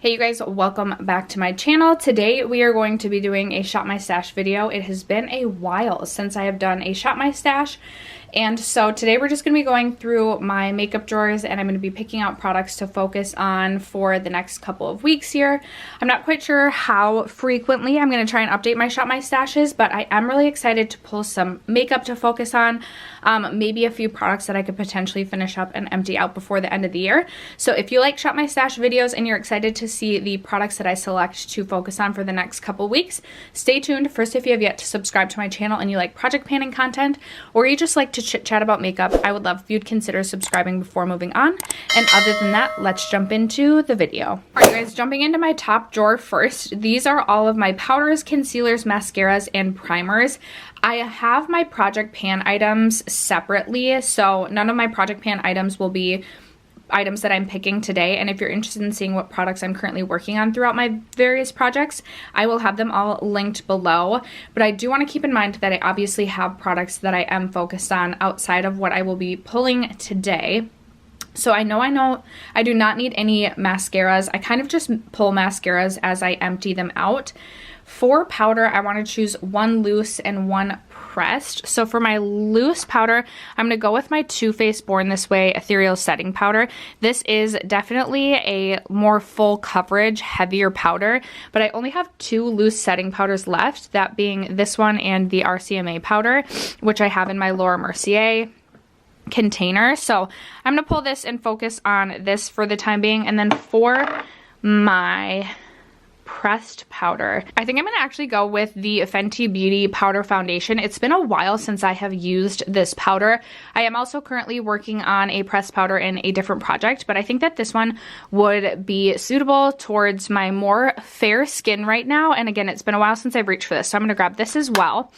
Hey you guys, welcome back to my channel. Today we are going to be doing a Shop My Stash video. It has been a while since I have done a Shop My Stash, and so today we're just going to be going through my makeup drawers and I'm going to be picking out products to focus on for the next couple of weeks here. I'm not quite sure how frequently I'm going to try and update my Shop My Stashes, but I am really excited to pull some makeup to focus on, maybe a few products that I could potentially finish up and empty out before the end of the year. So if you like Shop My Stash videos and you're excited to see the products that I select to focus on for the next couple weeks, stay tuned. First, if you have yet to subscribe to my channel and you like project panning content, or you just like to chit chat about makeup, I would love if you'd consider subscribing before moving on. And other than that, let's jump into the video. Alright guys, jumping into my top drawer first, these are all of my powders, concealers, mascaras, and primers. I have my project pan items separately, so none of my project pan items will be items that I'm picking today, and if you're interested in seeing what products I'm currently working on throughout my various projects, I will have them all linked below. But I do want to keep in mind that I obviously have products that I am focused on outside of what I will be pulling today. So I know I do not need any mascaras. I kind of just pull mascaras as I empty them out. For powder, I want to choose one loose and one pressed. So for my loose powder, I'm going to go with my Too Faced Born This Way Ethereal Setting Powder. This is definitely a more full coverage, heavier powder, but I only have two loose setting powders left, that being this one and the RCMA powder, which I have in my Laura Mercier container. So I'm going to pull this and focus on this for the time being. And then for my pressed powder, I think I'm going to actually go with the Fenty Beauty Powder Foundation. It's been a while since I have used this powder. I am also currently working on a pressed powder in a different project, but I think that this one would be suitable towards my more fair skin right now. And again, it's been a while since I've reached for this, so I'm going to grab this as well.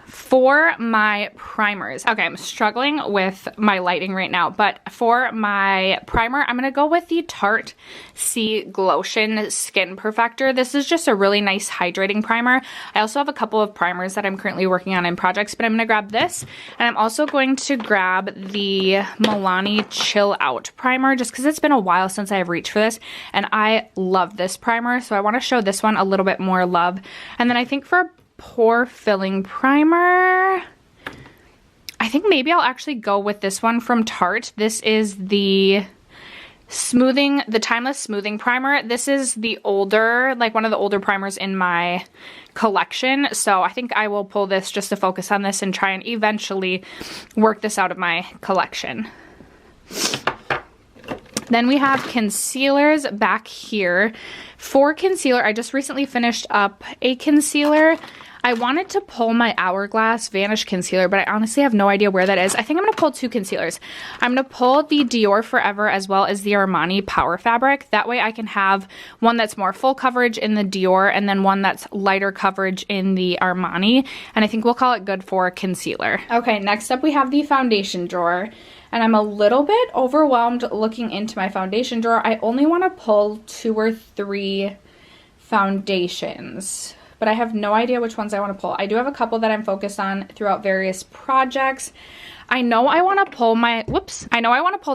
For my primers, okay, I'm struggling with my lighting right now, but for my primer, I'm going to go with the Tarte C Glotion Skin Perfector. This is just a really nice hydrating primer. I also have a couple of primers that I'm currently working on in projects, but I'm going to grab this, and I'm also going to grab the Milani Chill Out Primer, just because it's been a while since I've reached for this, and I love this primer, so I want to show this one a little bit more love. And then I think for pore filling primer, I think maybe I'll actually go with this one from Tarte. This is the Timeless Smoothing Primer. This is the older, like one of the older primers in my collection. So I think I will pull this just to focus on this and try and eventually work this out of my collection. Then we have concealers back here. For concealer, I just recently finished up a concealer. I wanted to pull my Hourglass Vanish Concealer, but I honestly have no idea where that is. I think I'm going to pull two concealers. I'm going to pull the Dior Forever as well as the Armani Power Fabric. That way I can have one that's more full coverage in the Dior and then one that's lighter coverage in the Armani. And I think we'll call it good for concealer. Okay, next up we have the foundation drawer. And I'm a little bit overwhelmed looking into my foundation drawer. I only want to pull 2 or 3 foundations, but I have no idea which ones I want to pull. I do have a couple that I'm focused on throughout various projects. I know I want to pull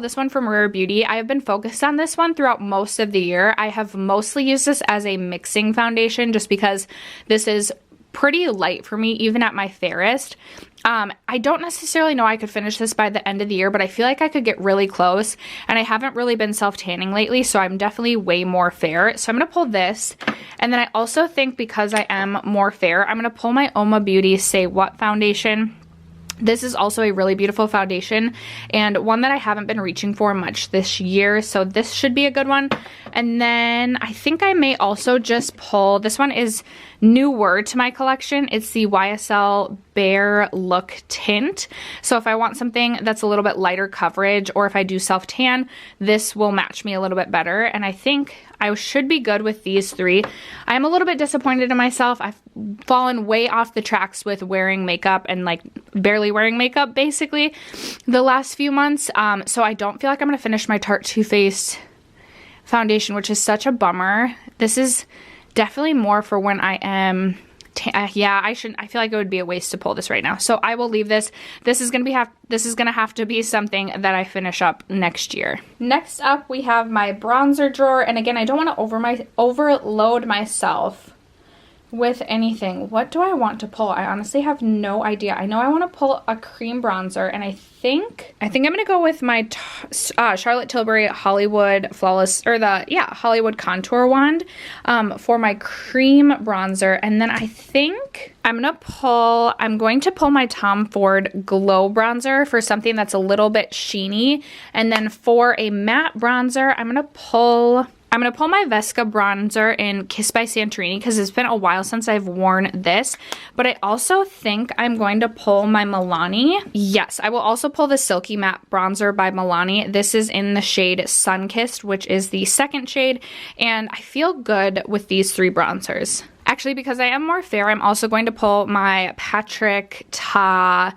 this one from Rare Beauty. I have been focused on this one throughout most of the year. I have mostly used this as a mixing foundation just because this is pretty light for me, even at my fairest. I don't necessarily know I could finish this by the end of the year, but I feel like I could get really close, and I haven't really been self-tanning lately, so I'm definitely way more fair. So I'm going to pull this, and then I also think because I am more fair, I'm going to pull my Oma Beauty Say What foundation. This is also a really beautiful foundation and one that I haven't been reaching for much this year, so this should be a good one. And then I think I may also just pull, this one is newer to my collection. It's the YSL Bare Look Tint. So if I want something that's a little bit lighter coverage, or if I do self-tan, this will match me a little bit better. And I think I should be good with these 3. I'm a little bit disappointed in myself. I've fallen way off the tracks with wearing makeup and like barely wearing makeup basically the last few months. So I don't feel like I'm going to finish my Tarte Too Faced foundation, which is such a bummer. This is definitely more for when I am yeah, I shouldn't. I feel like it would be a waste to pull this right now. So I will leave this. This is gonna have to be something that I finish up next year. Next up, we have my bronzer drawer. And again, I don't want to overload myself with anything. What do I want to pull? I honestly have no idea. I know I want to pull a cream bronzer, and I think I'm gonna go with my Charlotte Tilbury Hollywood Flawless, or Hollywood Contour Wand for my cream bronzer. And then I think I'm going to pull my Tom Ford Glow Bronzer for something that's a little bit sheeny. And then for a matte bronzer, I'm gonna pull my Vesca bronzer in Kiss by Santorini because it's been a while since I've worn this. But I also think I'm going to pull my Milani. Yes, I will also pull the Silky Matte Bronzer by Milani. This is in the shade Sunkissed, which is the second shade. And I feel good with these 3 bronzers. Actually, because I am more fair, I'm also going to pull my Patrick Ta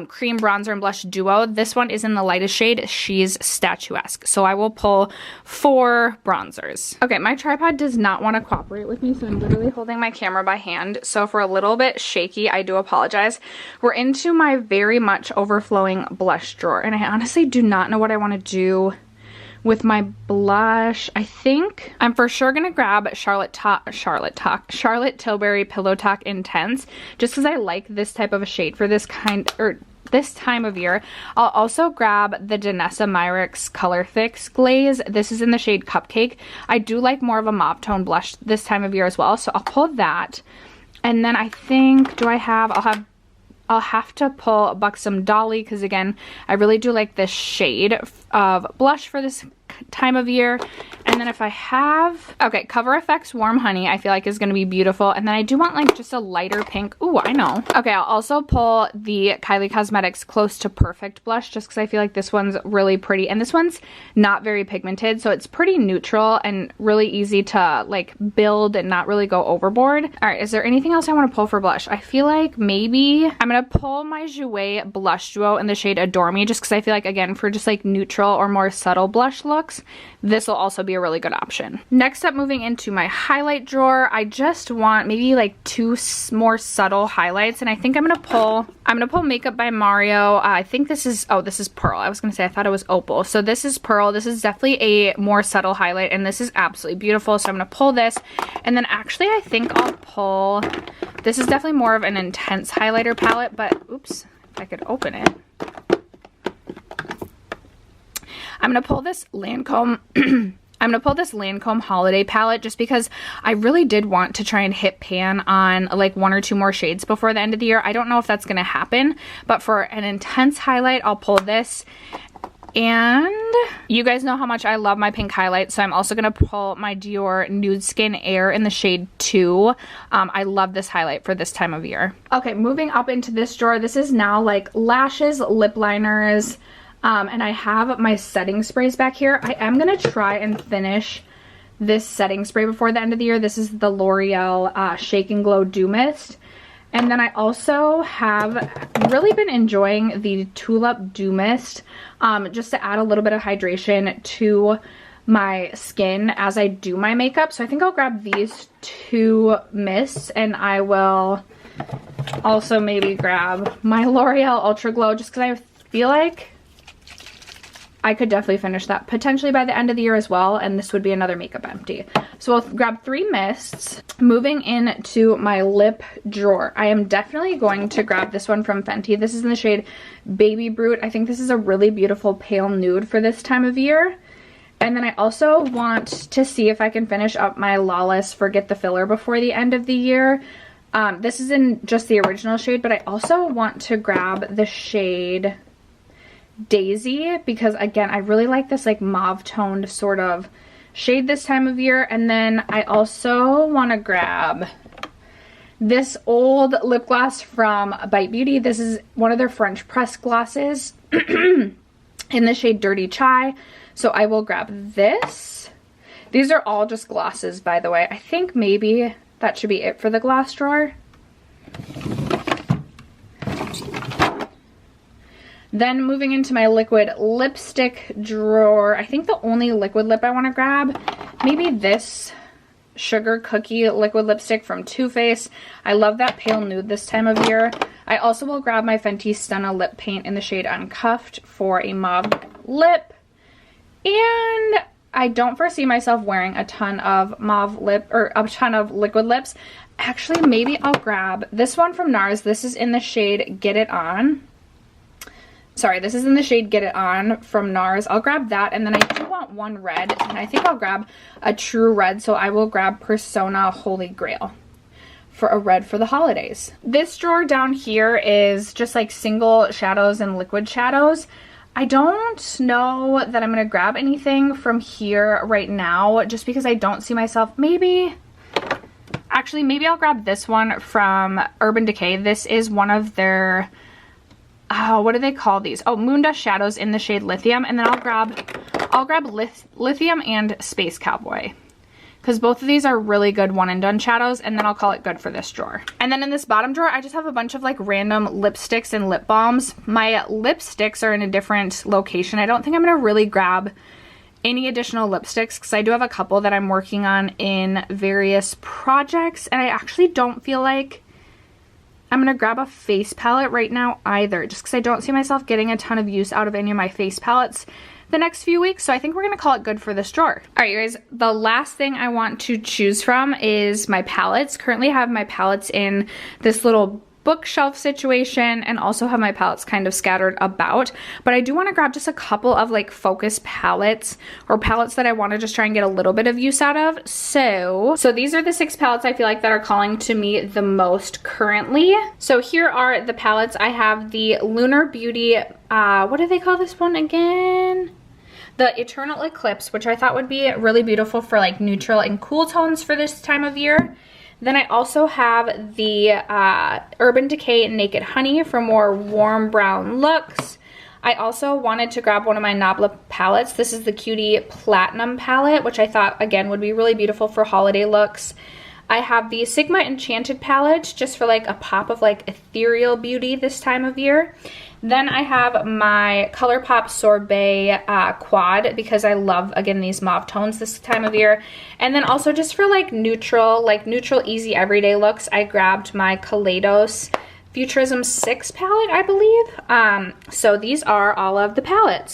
Cream Bronzer and Blush Duo. This one is in the lightest shade. She's statuesque. So I will pull 4 bronzers. Okay, my tripod does not want to cooperate with me, so I'm literally holding my camera by hand. So if we're a little bit shaky, I do apologize. We're into my very much overflowing blush drawer, and I honestly do not know what I want to do with my blush. I think I'm for sure gonna grab Charlotte Tilbury Pillow Talk Intense, just because I like this type of a shade for this time of year. I'll also grab the Danessa Myricks Color Fix Glaze. This is in the shade Cupcake. I do like more of a mauve tone blush this time of year as well, so I'll pull that. And then I think, I'll have to pull Buxom Dolly because, again, I really do like this shade of blush for this time of year. And then if I have, okay, Cover FX Warm Honey, I feel like is going to be beautiful. And then I do want like just a lighter pink. Ooh, I know. Okay, I'll also pull the Kylie Cosmetics Close to Perfect blush just because I feel like this one's really pretty. And this one's not very pigmented, so it's pretty neutral and really easy to like build and not really go overboard. All right, is there anything else I want to pull for blush? I feel like maybe I'm going to pull my Jouer Blush Duo in the shade Adore Me just because I feel like, again, for just like neutral or more subtle blush looks, this will also be a really good option. Next up, moving into my highlight drawer, I just want maybe like 2 more subtle highlights, and I think I'm gonna pull Makeup by Mario. I think this is Pearl. I was gonna say I thought it was Opal. So this is Pearl. This is definitely a more subtle highlight, and this is absolutely beautiful. So I'm gonna pull this, and then actually I think I'll pull, this is definitely more of an intense highlighter palette, but oops, if I could open it. I'm going to pull this Lancome Holiday palette just because I really did want to try and hit pan on like 1 or 2 more shades before the end of the year. I don't know if that's going to happen, but for an intense highlight, I'll pull this. And you guys know how much I love my pink highlight, so I'm also going to pull my Dior Nude Skin Air in the shade 2. I love this highlight for this time of year. Okay, moving up into this drawer, this is now like lashes, lip liners, and I have my setting sprays back here. I am going to try and finish this setting spray before the end of the year. This is the L'Oreal Shake and Glow Dew Mist. And then I also have really been enjoying the Tulip Dew Mist just to add a little bit of hydration to my skin as I do my makeup. So I think I'll grab these 2 mists, and I will also maybe grab my L'Oreal Ultra Glow just because I feel like I could definitely finish that potentially by the end of the year as well, and this would be another makeup empty. So I'll grab 3 mists. Moving into my lip drawer, I am definitely going to grab this one from Fenty. This is in the shade Baby Brute. I think this is a really beautiful pale nude for this time of year. And then I also want to see if I can finish up my Lawless Forget the Filler before the end of the year. This is in just the original shade, but I also want to grab the shade Daisy because, again, I really like this like mauve toned sort of shade this time of year. And then I also want to grab this old lip gloss from Bite Beauty. This is one of their French press glosses in the shade Dirty Chai. So I will grab this. These are all just glosses, by the way. I think maybe that should be it for the gloss drawer. Then moving into my liquid lipstick drawer, I think the only liquid lip I want to grab, maybe this Sugar Cookie liquid lipstick from Too Faced. I love that pale nude this time of year. I also will grab my Fenty Stunna lip paint in the shade Uncuffed for a mauve lip. And I don't foresee myself wearing a ton of mauve lip or a ton of liquid lips. Actually, maybe I'll grab this one from NARS. This is in the shade Get It On. Sorry, this is in the shade Get It On from NARS. I'll grab that, and then I do want one red, and I think I'll grab a true red, so I will grab Persona Holy Grail for a red for the holidays. This drawer down here is just like single shadows and liquid shadows. I don't know that I'm going to grab anything from here right now, just because I don't see myself. Actually, maybe I'll grab this one from Urban Decay. This is one of their... what do they call these? Oh, Moondust Shadows in the shade Lithium. And then I'll grab Lithium and Space Cowboy, because both of these are really good one and done shadows, and then I'll call it good for this drawer. And then in this bottom drawer, I just have a bunch of like random lipsticks and lip balms. My lipsticks are in a different location. I don't think I'm gonna really grab any additional lipsticks, because I do have a couple that I'm working on in various projects, and I actually don't feel like I'm going to grab a face palette right now either, just because I don't see myself getting a ton of use out of any of my face palettes the next few weeks, so I think we're going to call it good for this drawer. Alright, you guys, the last thing I want to choose from is my palettes. Currently I have my palettes in this little bookshelf situation, and also have my palettes kind of scattered about, but I do want to grab just a couple of like focus palettes, or palettes that I want to just try and get a little bit of use out of. So these are the 6 palettes I feel like that are calling to me the most currently. So here are the palettes. I have the Lunar Beauty, what do they call this one again? The Eternal Eclipse, which I thought would be really beautiful for like neutral and cool tones for this time of year. Then I also have the Urban Decay Naked Honey for more warm brown looks. I also wanted to grab one of my Nabla palettes. This is the Cutie Platinum palette, which I thought, again, would be really beautiful for holiday looks. I have the Sigma Enchanted palette, just for like a pop of like ethereal beauty this time of year. Then I have my ColourPop Sorbet quad, because I love, again, these mauve tones this time of year. And then also just for like neutral easy everyday looks, I grabbed my Kaleidos Futurism 6 palette, I believe. So these are all of the palettes.